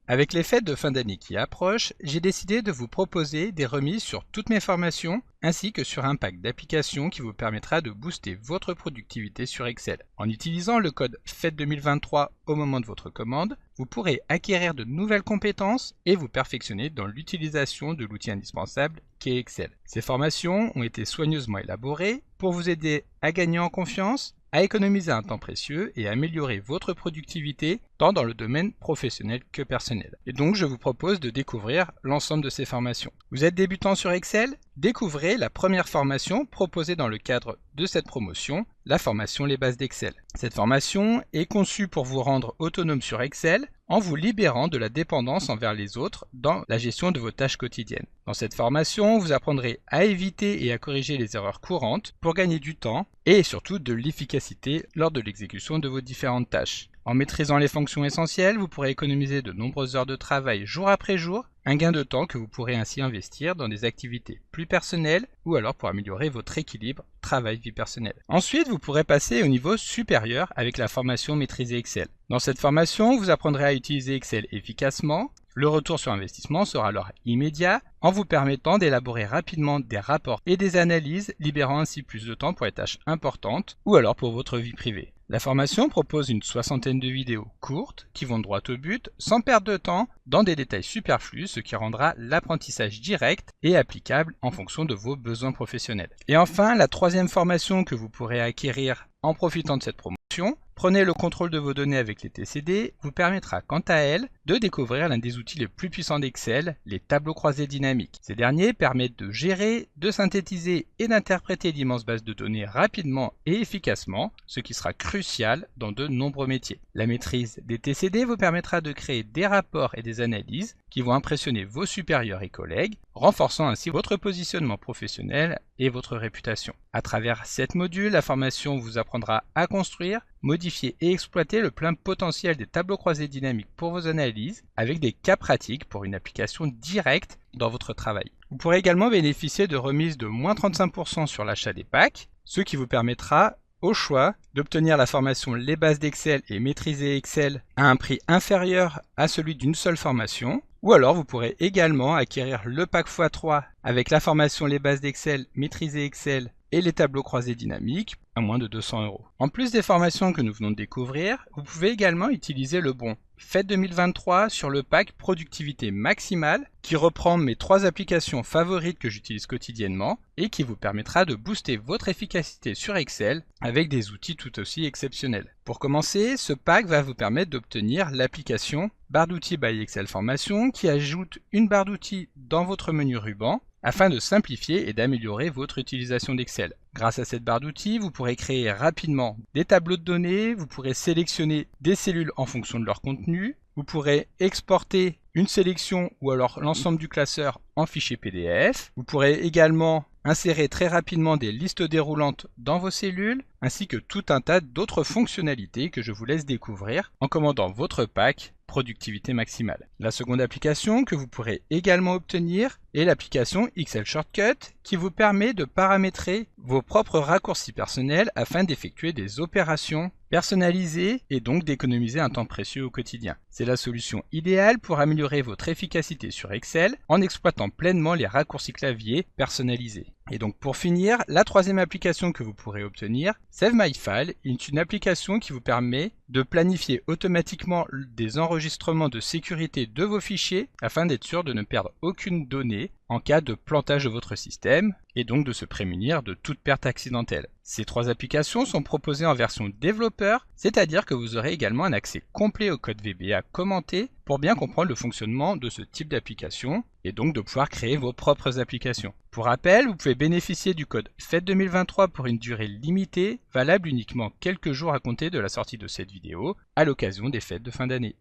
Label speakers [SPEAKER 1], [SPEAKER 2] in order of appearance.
[SPEAKER 1] Avec les fêtes de fin d'année qui approchent, j'ai décidé de vous proposer des remises sur toutes mes formations ainsi que sur un pack d'applications qui vous permettra de booster votre productivité sur Excel. En utilisant le code FETE 2023 au moment de votre commande, vous pourrez acquérir de nouvelles compétences et vous perfectionner dans l'utilisation de l'outil indispensable qu'est Excel. Ces formations ont été soigneusement élaborées pour vous aider à gagner en confiance, à économiser un temps précieux et à améliorer votre productivité tant dans le domaine professionnel que personnel. Et donc je vous propose de découvrir l'ensemble de ces formations. Vous êtes débutant sur Excel? Découvrez la première formation proposée dans le cadre de cette promotion, la formation Les bases d'Excel. Cette formation est conçue pour vous rendre autonome sur Excel en vous libérant de la dépendance envers les autres dans la gestion de vos tâches quotidiennes. Dans cette formation, vous apprendrez à éviter et à corriger les erreurs courantes pour gagner du temps et surtout de l'efficacité lors de l'exécution de vos différentes tâches. En maîtrisant les fonctions essentielles, vous pourrez économiser de nombreuses heures de travail jour après jour, un gain de temps que vous pourrez ainsi investir dans des activités plus personnelles ou alors pour améliorer votre équilibre travail-vie personnelle. Ensuite, vous pourrez passer au niveau supérieur avec la formation Maîtriser Excel. Dans cette formation, vous apprendrez à utiliser Excel efficacement. Le retour sur investissement sera alors immédiat en vous permettant d'élaborer rapidement des rapports et des analyses, libérant ainsi plus de temps pour les tâches importantes ou alors pour votre vie privée. La formation propose une soixantaine de vidéos courtes qui vont droit au but sans perdre de temps dans des détails superflus, ce qui rendra l'apprentissage direct et applicable en fonction de vos besoins professionnels. Et enfin, la troisième formation que vous pourrez acquérir en profitant de cette promotion, Prenez le contrôle de vos données avec les TCD, vous permettra quant à elle de découvrir l'un des outils les plus puissants d'Excel, les tableaux croisés dynamiques. Ces derniers permettent de gérer, de synthétiser et d'interpréter d'immenses bases de données rapidement et efficacement, ce qui sera crucial dans de nombreux métiers. La maîtrise des TCD vous permettra de créer des rapports et des analyses qui vont impressionner vos supérieurs et collègues, renforçant ainsi votre positionnement professionnel et votre réputation. À travers 7 modules, la formation vous apprendra à construire, modifier et exploiter le plein potentiel des tableaux croisés dynamiques pour vos analyses, avec des cas pratiques pour une application directe dans votre travail. Vous pourrez également bénéficier de remises de moins 35% sur l'achat des packs, ce qui vous permettra au choix d'obtenir la formation Les bases d'Excel et Maîtriser Excel à un prix inférieur à celui d'une seule formation, ou alors vous pourrez également acquérir le pack x3 avec la formation Les bases d'Excel, Maîtriser Excel et les tableaux croisés dynamiques à moins de 200 €. En plus des formations que nous venons de découvrir, vous pouvez également utiliser le bon FETE 2023 sur le pack Productivité Maximale qui reprend mes 3 applications favorites que j'utilise quotidiennement et qui vous permettra de booster votre efficacité sur Excel avec des outils tout aussi exceptionnels. Pour commencer, ce pack va vous permettre d'obtenir l'application Barre d'outils by Excel Formation qui ajoute une barre d'outils dans votre menu ruban afin de simplifier et d'améliorer votre utilisation d'Excel. Grâce à cette barre d'outils, vous pourrez créer rapidement des tableaux de données, vous pourrez sélectionner des cellules en fonction de leur contenu, vous pourrez exporter une sélection ou alors l'ensemble du classeur en fichier PDF, vous pourrez également insérer très rapidement des listes déroulantes dans vos cellules, ainsi que tout un tas d'autres fonctionnalités que je vous laisse découvrir en commandant votre pack Productivité Maximale. La seconde application que vous pourrez également obtenir est l'application Excel Shortcut qui vous permet de paramétrer vos propres raccourcis personnels afin d'effectuer des opérations personnalisées et donc d'économiser un temps précieux au quotidien. C'est la solution idéale pour améliorer votre efficacité sur Excel en exploitant pleinement les raccourcis clavier personnalisés. Et donc pour finir, la troisième application que vous pourrez obtenir, Save My File, est une application qui vous permet de planifier automatiquement des enregistrements de sécurité de vos fichiers afin d'être sûr de ne perdre aucune donnée en cas de plantage de votre système et donc de se prémunir de toute perte accidentelle. Ces 3 applications sont proposées en version développeur, c'est-à-dire que vous aurez également un accès complet au code VBA commenté pour bien comprendre le fonctionnement de ce type d'application et donc de pouvoir créer vos propres applications. Pour rappel, vous pouvez bénéficier du code FETE 2023 pour une durée limitée, valable uniquement quelques jours à compter de la sortie de cette vidéo, à l'occasion des fêtes de fin d'année.